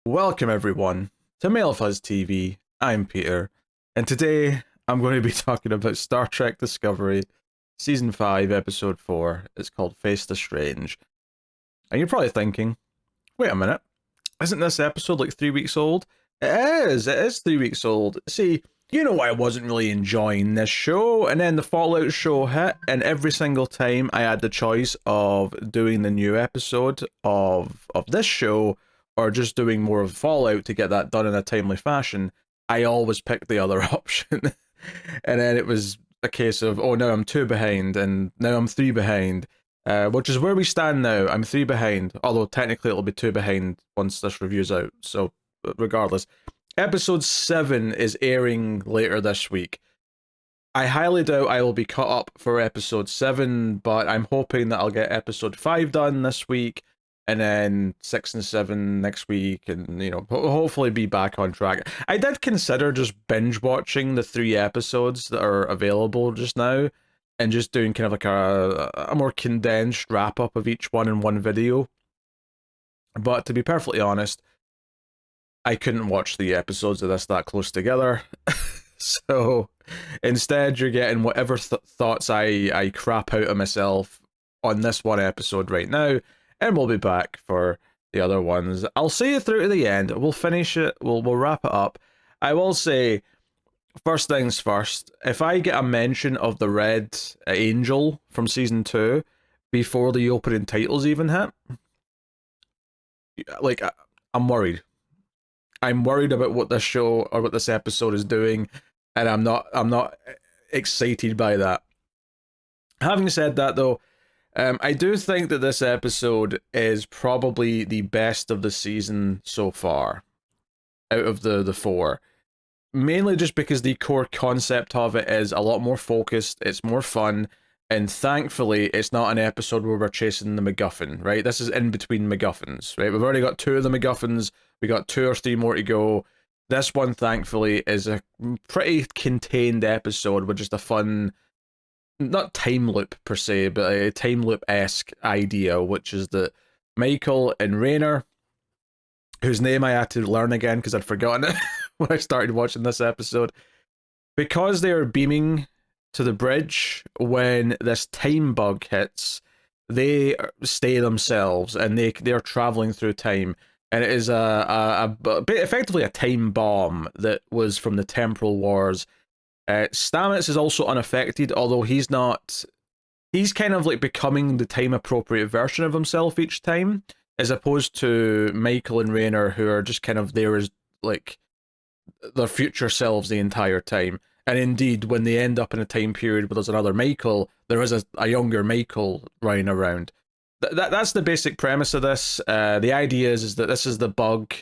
Welcome everyone to MailFuzz TV. I'm Peter, and today I'm going to be talking about Star Trek Discovery, Season 5, Episode 4. It's called Face the Strange. And you're probably thinking, wait a minute, isn't this episode like 3 weeks old? It is 3 weeks old. See, you know I wasn't really enjoying this show, and then the Fallout show hit, and every single time I had the choice of doing the new episode of this show, or just doing more of Fallout to get that done in a timely fashion, I always picked the other option. And then it was a case of, oh, now I'm 2 behind, and now I'm 3 behind, which is where we stand now. I'm 3 behind, although technically it'll be 2 behind once this review's out, so regardless. Episode 7 is airing later this week. I highly doubt I will be caught up for episode 7, but I'm hoping that I'll get episode 5 done this week, and then 6 and 7 next week, and hopefully be back on track. I did consider just binge watching the 3 episodes that are available just now, and just doing kind of like a more condensed wrap up of each one in one video. But to be perfectly honest, I couldn't watch the episodes of this that close together. So instead, you're getting whatever thoughts I crap out of myself on this one episode right now, and we'll be back for the other ones. I'll see you through to the end. We'll finish it. We'll wrap it up. I will say, first things first, if I get a mention of the Red Angel from Season 2 before the opening titles even hit, like, I'm worried. I'm worried about what this show or what this episode is doing, and I'm not excited by that. Having said that, though, I do think that this episode is probably the best of the season so far, out of the 4. Mainly just because the core concept of it is a lot more focused, it's more fun, and thankfully it's not an episode where we're chasing the MacGuffin, right? This is in between MacGuffins, right? We've already got 2 of the MacGuffins, we got 2 or 3 more to go. This one, thankfully, is a pretty contained episode with just a fun, not time loop per se, but a time loop-esque idea, which is that Michael and Rayner, whose name I had to learn again because I'd forgotten it when I started watching this episode, because they are beaming to the bridge when this time bug hits, they stay themselves, and they're traveling through time, and it is effectively a time bomb that was from the Temporal Wars. Stamets is also unaffected, although he's not. He's kind of like becoming the time appropriate version of himself each time, as opposed to Michael and Rayner, who are just kind of there as like their future selves the entire time. And indeed, when they end up in a time period where there's another Michael, there is a younger Michael running around. That's the basic premise of this. The idea is that this is the bug,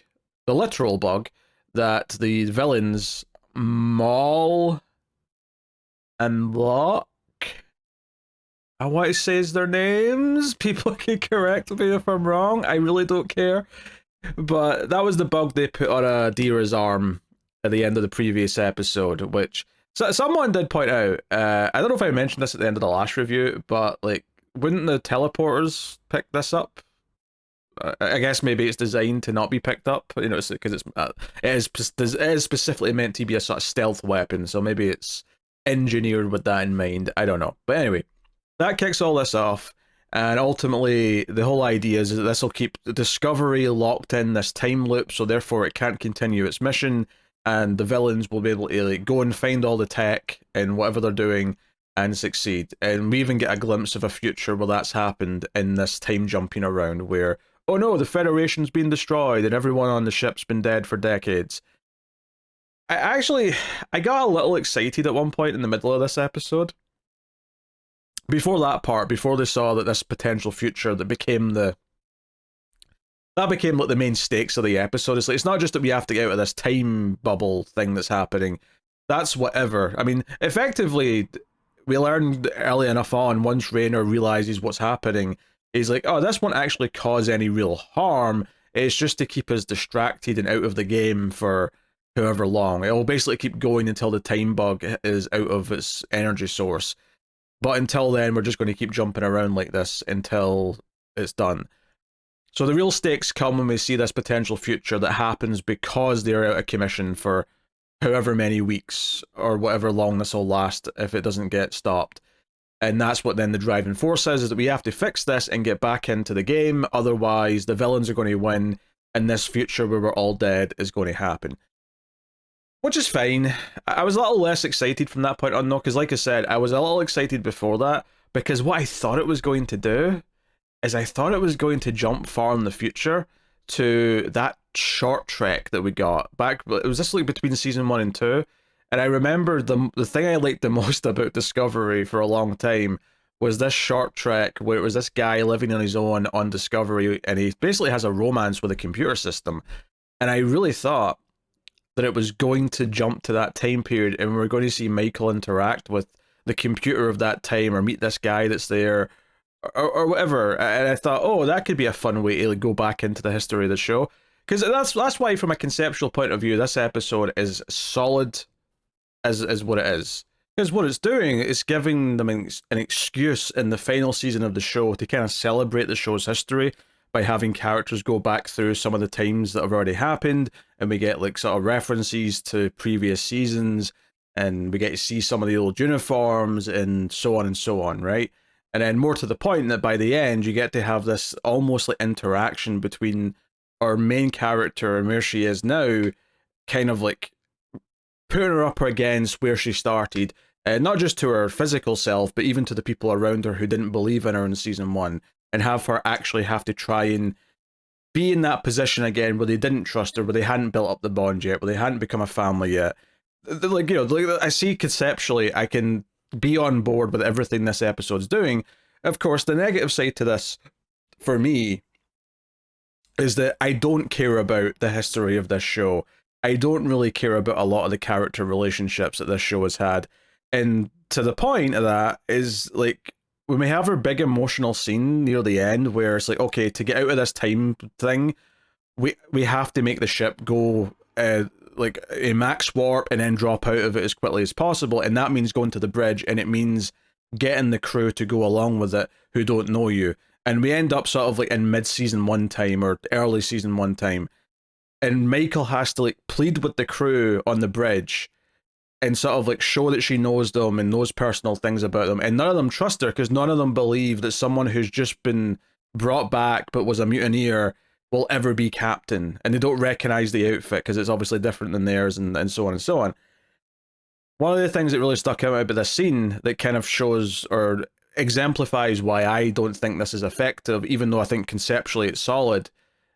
the literal bug, that the villains Maul and Locke, I want to say is their names. People can correct me if I'm wrong. I really don't care. But that was the bug they put on Adira's arm at the end of the previous episode, which someone did point out. I don't know if I mentioned this at the end of the last review, but like, wouldn't the teleporters pick this up? I guess maybe it's designed to not be picked up, because it is specifically meant to be a sort of stealth weapon, so maybe it's engineered with that in mind. I don't know. But anyway, that kicks all this off, and ultimately the whole idea is that this will keep the Discovery locked in this time loop, so therefore it can't continue its mission, and the villains will be able to like go and find all the tech and whatever they're doing and succeed. And we even get a glimpse of a future where that's happened in this time jumping around where, oh no, the Federation's been destroyed and everyone on the ship's been dead for decades. I got a little excited at one point in the middle of this episode. Before that part, before they saw that this potential future that became like the main stakes of the episode. It's like, it's not just that we have to get out of this time bubble thing that's happening. That's whatever. I mean, effectively, we learned early enough on, once Rayner realizes what's happening, he's like, oh, this won't actually cause any real harm. It's just to keep us distracted and out of the game for however long. It will basically keep going until the time bug is out of its energy source. But until then, we're just going to keep jumping around like this until it's done. So the real stakes come when we see this potential future that happens because they're out of commission for however many weeks or whatever long this will last if it doesn't get stopped. And that's what then the driving force is that we have to fix this and get back into the game. Otherwise, the villains are going to win, and this future where we're all dead is going to happen. Which is fine. I was a little less excited from that point on, though, because like I said, I was a little excited before that, because what I thought it was going to do is I thought it was going to jump far in the future to that short trek that we got back. It was this like between season 1 and 2, and I remember the thing I liked the most about Discovery for a long time was this short trek where it was this guy living on his own on Discovery, and he basically has a romance with a computer system, and I really thought that it was going to jump to that time period and we're going to see Michael interact with the computer of that time or meet this guy that's there or whatever. And I thought, oh, that could be a fun way to like, go back into the history of the show. Because that's why, from a conceptual point of view, this episode is solid as what it is. Because what it's doing is giving them an excuse in the final season of the show to kind of celebrate the show's history by having characters go back through some of the times that have already happened, and we get like sort of references to previous seasons, and we get to see some of the old uniforms and so on, right? And then more to the point that by the end, you get to have this almost like interaction between our main character and where she is now, kind of like putting her up against where she started, not just to her physical self, but even to the people around her who didn't believe in her in season 1. And have her actually have to try and be in that position again where they didn't trust her, where they hadn't built up the bond yet, where they hadn't become a family yet. Like, you know, like I see conceptually, I can be on board with everything this episode's doing. Of course, the negative side to this, for me, is that I don't care about the history of this show. I don't really care about a lot of the character relationships that this show has had. And to the point of that is, like, when we have our big emotional scene near the end where it's like, okay, to get out of this time thing, we have to make the ship go like a max warp and then drop out of it as quickly as possible, and that means going to the bridge, and it means getting the crew to go along with it who don't know you. And we end up sort of like in mid-season 1 time or early season 1 time, and Michael has to like plead with the crew on the bridge and sort of like show that she knows them and knows personal things about them, and none of them trust her because none of them believe that someone who's just been brought back but was a mutineer will ever be captain, and they don't recognize the outfit because it's obviously different than theirs, and so on and so on. One of the things that really stuck out about this scene that kind of shows or exemplifies why I don't think this is effective, even though I think conceptually it's solid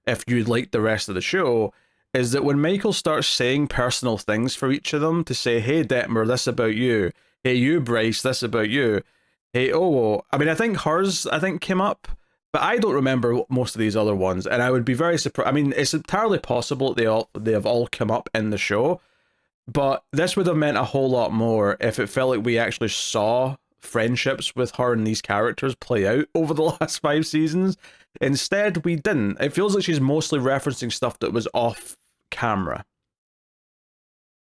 if you like the rest of the show, is that when Michael starts saying personal things for each of them, to say, hey Detmer, this about you, hey you Bryce, this about you, hey oh, I mean I think hers came up, but I don't remember most of these other ones, and I would be very surprised. I mean, it's entirely possible they have all come up in the show, but this would have meant a whole lot more if it felt like we actually saw friendships with her and these characters play out over the last 5 seasons. Instead, we didn't. It feels like she's mostly referencing stuff that was off camera.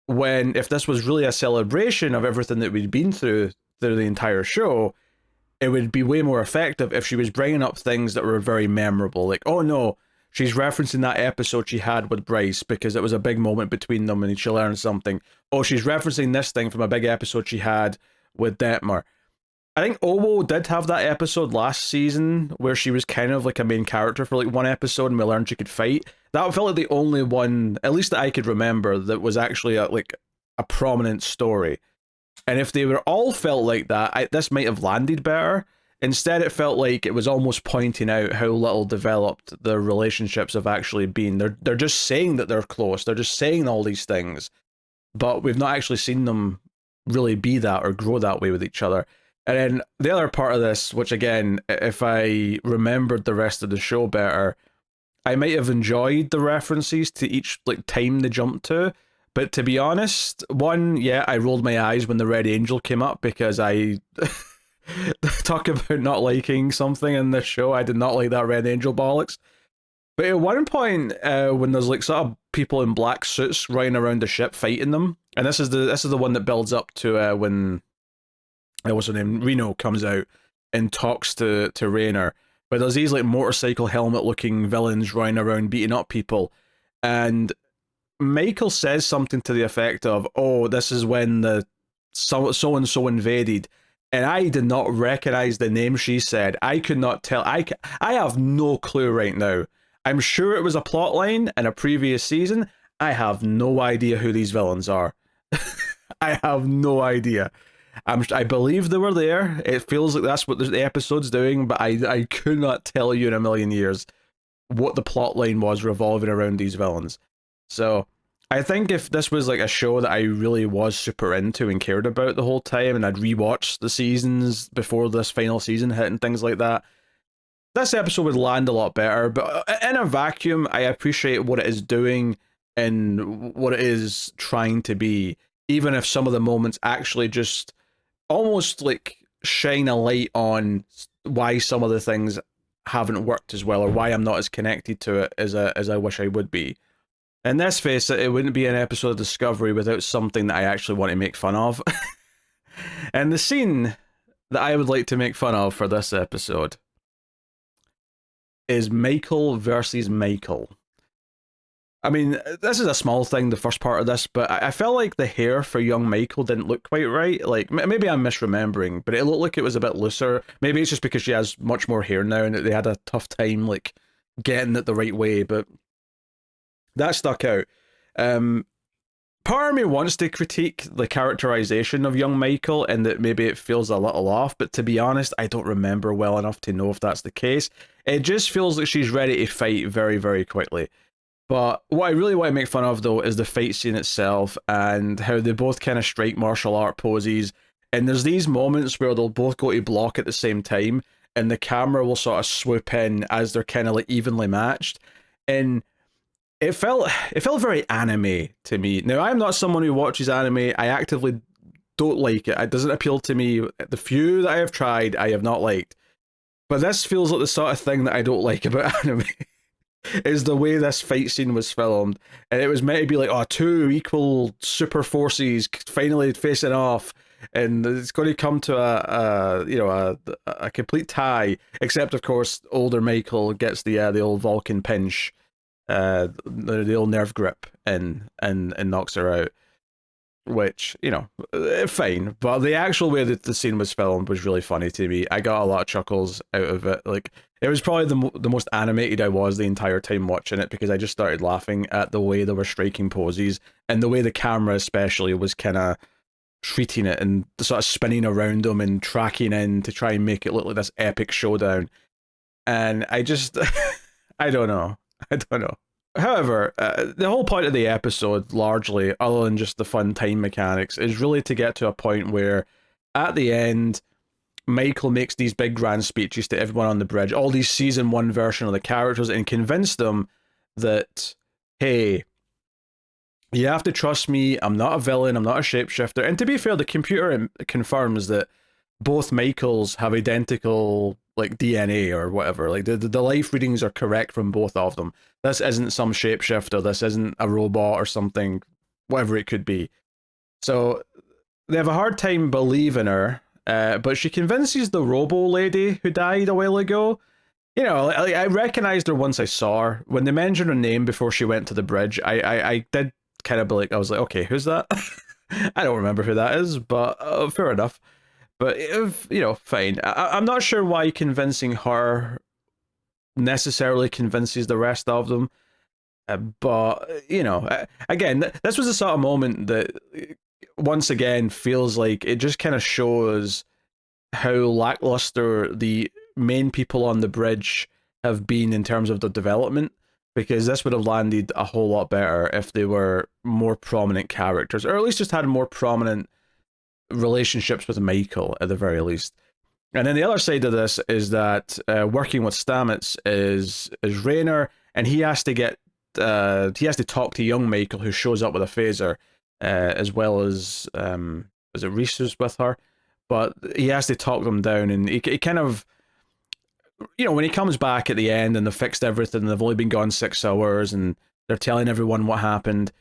When, if this was really a celebration of everything that we'd been through the entire show, it would be way more effective if she was bringing up things that were very memorable. Like, oh no, she's referencing that episode she had with Bryce because it was a big moment between them and she learned something. Oh, she's referencing this thing from a big episode she had with Detmer. I think Owo did have that episode last season where she was kind of like a main character for like one episode and we learned she could fight. That felt like the only one, at least that I could remember, that was actually like a prominent story. And if they were all felt like that, this might have landed better. Instead, it felt like it was almost pointing out how little developed their relationships have actually been. They're just saying that they're close. They're just saying all these things, but we've not actually seen them really be that or grow that way with each other. And then the other part of this, which again, if I remembered the rest of the show better, I might have enjoyed the references to each like time they jumped to. But to be honest, one, yeah, I rolled my eyes when the Red Angel came up because I talk about not liking something in this show. I did not like that Red Angel bollocks. But at one point, when there's like sort of people in black suits running around the ship fighting them, and this is the one that builds up to when what's her name, Reno comes out and talks to Raynor. but there's these like motorcycle helmet looking villains running around beating up people, and Michael says something to the effect of, "Oh, this is when the so and so invaded," and I did not recognize the name she said. I could not tell. I have no clue right now. I'm sure it was a plot line in a previous season. I have no idea who these villains are. I have no idea. I believe they were there. It feels like that's what the episode's doing, but I could not tell you in a million years what the plot line was revolving around these villains. So I think if this was like a show that I really was super into and cared about the whole time, and I'd rewatched the seasons before this final season hit and things like that, this episode would land a lot better. But in a vacuum, I appreciate what it is doing and what it is trying to be, even if some of the moments actually just almost like shine a light on why some of the things haven't worked as well, or why I'm not as connected to it as I wish I would be. And let's face it, it wouldn't be an episode of Discovery without something that I actually want to make fun of. And the scene that I would like to make fun of for this episode is Michael versus Michael. I mean, this is a small thing, the first part of this, but I felt like the hair for young Michael didn't look quite right. Like, maybe I'm misremembering, but it looked like it was a bit looser. Maybe it's just because she has much more hair now and they had a tough time, like, getting it the right way, but that stuck out. Part of me wants to critique the characterization of young Michael and that maybe it feels a little off, but to be honest, I don't remember well enough to know if that's the case. It just feels like she's ready to fight very, very quickly. But what I really want to make fun of, though, is the fight scene itself and how they both kind of strike martial art poses. And there's these moments where they'll both go to block at the same time, and the camera will sort of swoop in as they're kind of like evenly matched. And it felt very anime to me. Now, I'm not someone who watches anime. I actively don't like it. It doesn't appeal to me. The few that I have tried, I have not liked. But this feels like the sort of thing that I don't like about anime. Is the way this fight scene was filmed, and it was meant to be like, oh, two equal super forces finally facing off, and it's going to come to a complete tie. Except, of course, older Michael gets the old Vulcan pinch, the old nerve grip, and knocks her out. Which, fine, but the actual way that the scene was filmed was really funny to me. I got a lot of chuckles out of it. Like, it was probably the most animated I was the entire time watching it, because I just started laughing at the way they were striking poses and the way the camera especially was kind of treating it and sort of spinning around them and tracking in to try and make it look like this epic showdown. And I just, I don't know. However, the whole point of the episode, largely, other than just the fun time mechanics, is really to get to a point where, at the end, Michael makes these big grand speeches to everyone on the bridge, all these season 1 version of the characters, and convince them that, hey, you have to trust me, I'm not a villain, I'm not a shapeshifter. And to be fair, the computer confirms that both Michaels have identical like DNA or whatever. Like the life readings are correct from both of them. This isn't some shapeshifter, this isn't a robot or something, whatever it could be. So they have a hard time believing her, but she convinces the robo lady who died a while ago. I recognized her once I saw her. When they mentioned her name before she went to the bridge, I did kind of be like, I was like, okay, who's that? I don't remember who that is, but fair enough. But, fine. I'm not sure why convincing her necessarily convinces the rest of them. But, again, this was the sort of moment that, once again, feels like it just kind of shows how lackluster the main people on the bridge have been in terms of their development. Because this would have landed a whole lot better if they were more prominent characters, or at least just had more prominent relationships with Michael at the very least. And then the other side of this is that working with Stamets is Raynor, and he has to talk to young Michael, who shows up with a phaser, as well as is it Reese who's with her, but he has to talk them down, and he kind of, when he comes back at the end and they've fixed everything, they've only been gone 6 hours, and they're telling everyone what happened.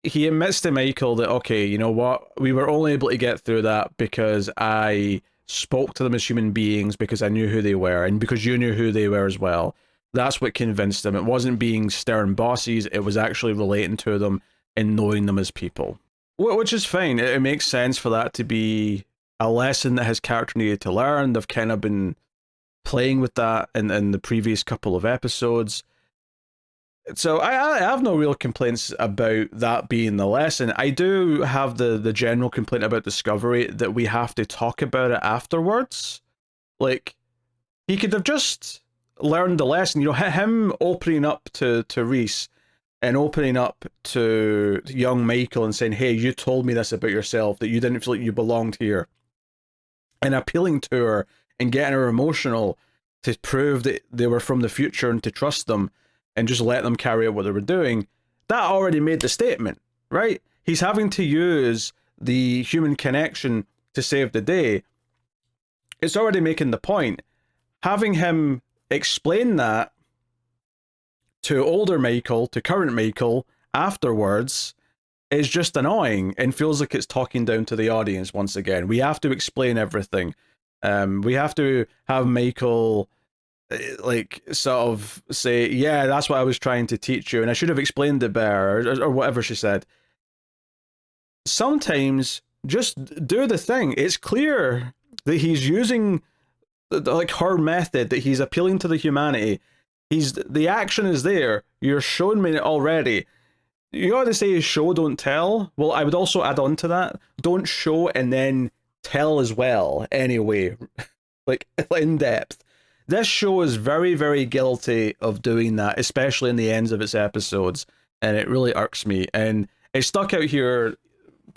He admits to Michael that, okay, you know what, we were only able to get through that because I spoke to them as human beings because I knew who they were, and because you knew who they were as well. That's what convinced them. It wasn't being stern bosses, it was actually relating to them and knowing them as people. Which is fine. It makes sense for that to be a lesson that his character needed to learn. They've kind of been playing with that in the previous couple of episodes. So I have no real complaints about that being the lesson. I do have the general complaint about Discovery that we have to talk about it afterwards. Like, he could have just learned the lesson. You know, him opening up to Rhys and opening up to young Michael and saying, hey, you told me this about yourself, that you didn't feel like you belonged here. And appealing to her and getting her emotional to prove that they were from the future and to trust them and just let them carry out what they were doing. That already made the statement, right? He's having to use the human connection to save the day. It's already making the point. Having him explain that to older Michael, to current Michael, afterwards, is just annoying and feels like it's talking down to the audience once again. We have to explain everything. We have to have Michael like sort of say, yeah, that's what I was trying to teach you, and I should have explained it better, or whatever she said. Sometimes just do the thing. It's clear that he's using like her method, that he's appealing to the humanity. The action is there. You're showing me it already. You ought to say show, don't tell. Well, I would also add on to that. Don't show and then tell as well, anyway. Like, in depth. This show is very, very guilty of doing that, especially in the ends of its episodes, and it really irks me. And it stuck out here,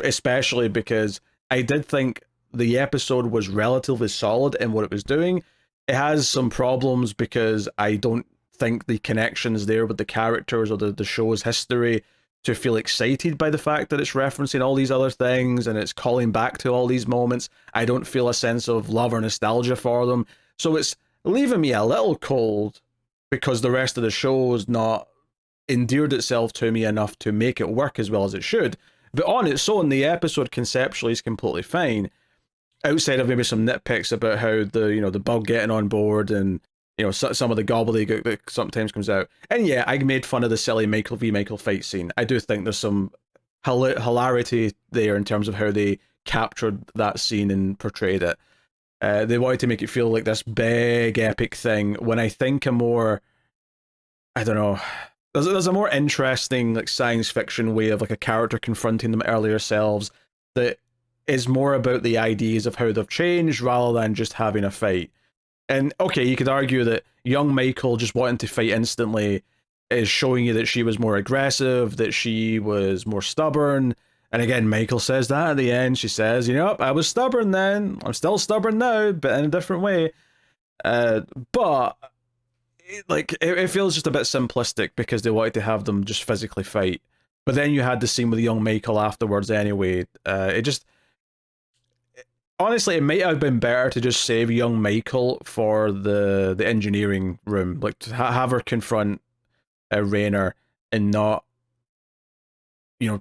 especially because I did think the episode was relatively solid in what it was doing. It has some problems because I don't think the connections there with the characters or the show's history to feel excited by the fact that it's referencing all these other things and it's calling back to all these moments. I don't feel a sense of love or nostalgia for them. So it's leaving me a little cold because the rest of the show's not endeared itself to me enough to make it work as well as it should. But on its own, the episode conceptually is completely fine. Outside of maybe some nitpicks about how the bug getting on board and some of the gobbledygook that sometimes comes out. And yeah, I made fun of the silly Michael v. Michael fight scene. I do think there's some hilarity there in terms of how they captured that scene and portrayed it. They wanted to make it feel like this big epic thing, when I think I don't know, there's a more interesting like science fiction way of like a character confronting them earlier selves that is more about the ideas of how they've changed rather than just having a fight. And okay, you could argue that young Michael just wanting to fight instantly is showing you that she was more aggressive, that she was more stubborn. And again, Michael says that at the end. She says, I was stubborn then. I'm still stubborn now, but in a different way. But it feels just a bit simplistic because they wanted to have them just physically fight. But then you had the scene with young Michael afterwards anyway. Honestly, it might have been better to just save young Michael for the engineering room. Like, to have her confront Raynor and not,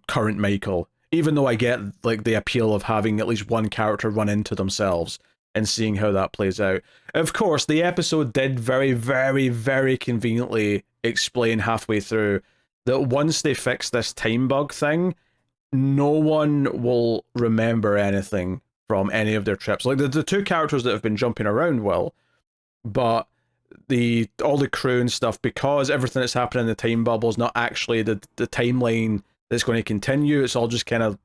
current Michael. Even though I get, like, the appeal of having at least one character run into themselves and seeing how that plays out. Of course, the episode did very, very, very conveniently explain halfway through that once they fix this time bug thing, no one will remember anything from any of their trips. Like, the two characters that have been jumping around will, but all the crew and stuff, because everything that's happening in the time bubble is not actually the timeline that's going to continue. It's all just kind of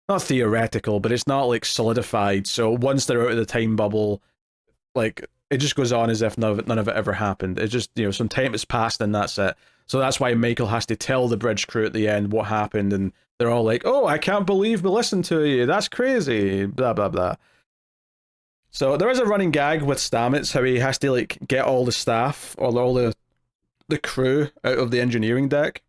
not theoretical, but it's not like solidified. So once they're out of the time bubble, like, it just goes on as if none of it ever happened. It just, some time has passed and that's it. So that's why Michael has to tell the bridge crew at the end what happened, and they're all like, oh, I can't believe we listened to you. That's crazy. Blah, blah, blah. So there is a running gag with Stamets, how he has to like get all the staff or all the crew out of the engineering deck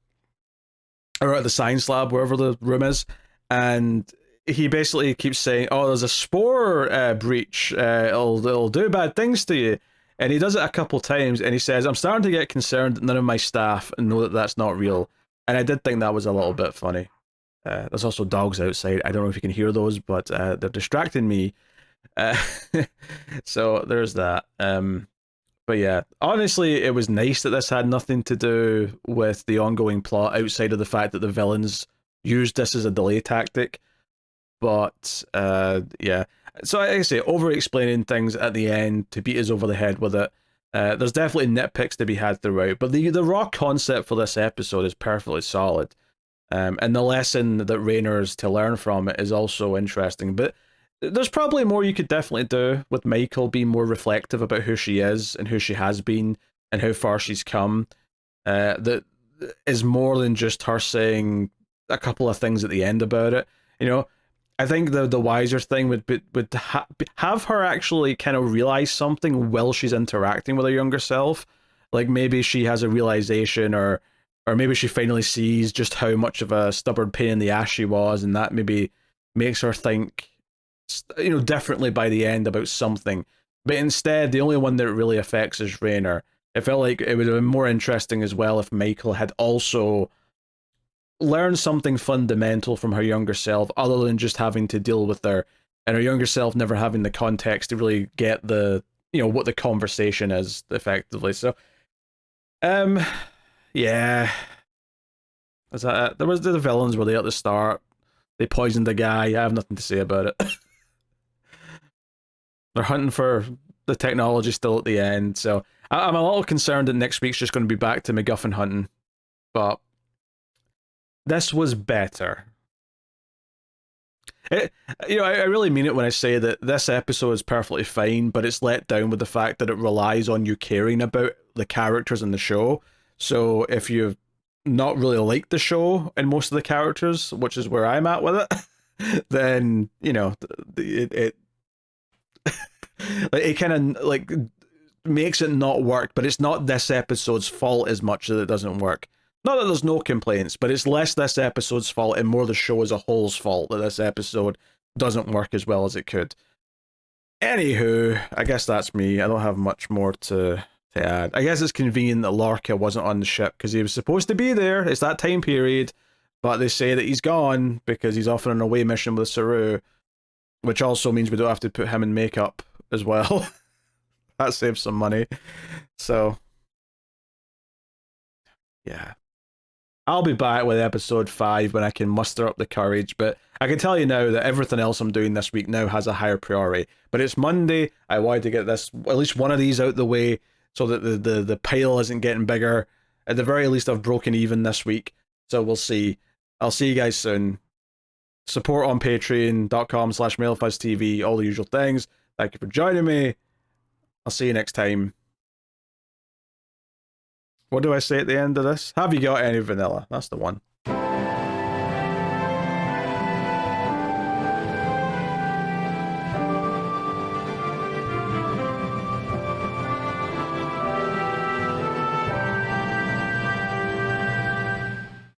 or out of the science lab, wherever the room is, and he basically keeps saying, oh, there's a spore breach, it'll do bad things to you. And he does it a couple times, and he says, I'm starting to get concerned that none of my staff know that that's not real. And I did think that was a little bit funny. There's also dogs outside. I don't know if you can hear those, but they're distracting me Uh, so there's that. But yeah, honestly, it was nice that this had nothing to do with the ongoing plot outside of the fact that the villains used this as a delay tactic. But yeah, so like I say, over explaining things at the end to beat us over the head with it. There's definitely nitpicks to be had throughout, but the raw concept for this episode is perfectly solid. And the lesson that Raynor is to learn from it is also interesting. But there's probably more you could definitely do with Michael being more reflective about who she is and who she has been and how far she's come. That is more than just her saying a couple of things at the end about it. You know, I think the wiser thing would have her actually kind of realize something while she's interacting with her younger self. Like maybe she has a realization, or maybe she finally sees just how much of a stubborn pain in the ass she was, and that maybe makes her think, differently by the end about something. But instead, the only one that it really affects is Raynor. It felt like it would have been more interesting as well if Michael had also learn something fundamental from her younger self other than just having to deal with her, and her younger self never having the context to really get the what the conversation is effectively. So um yeah, is that it? There was the villains were there at the start. They poisoned the guy. I have nothing to say about it. They're hunting for the technology still at the end, so I'm a little concerned that next week's just going to be back to MacGuffin hunting, but this was better. It, I really mean it when I say that this episode is perfectly fine, but it's let down with the fact that it relies on you caring about the characters in the show. So if you've not really liked the show and most of the characters, which is where I'm at with it, then it it kind of like makes it not work. But it's not this episode's fault as much that it doesn't work. Not that there's no complaints, but it's less this episode's fault and more the show as a whole's fault that this episode doesn't work as well as it could. Anywho, I guess that's me. I don't have much more to add. I guess it's convenient that Lorca wasn't on the ship because he was supposed to be there. It's that time period, but they say that he's gone because he's off on an away mission with Saru, which also means we don't have to put him in makeup as well. That saves some money. So, yeah. I'll be back with episode 5 when I can muster up the courage, but I can tell you now that everything else I'm doing this week now has a higher priority. But it's Monday. I wanted to get this at least one of these out the way so that the pile isn't getting bigger. At the very least, I've broken even this week. So we'll see. I'll see you guys soon. Support on patreon.com/MailFuzzTV, all the usual things. Thank you for joining me. I'll see you next time. What do I say at the end of this? Have you got any vanilla? That's the one.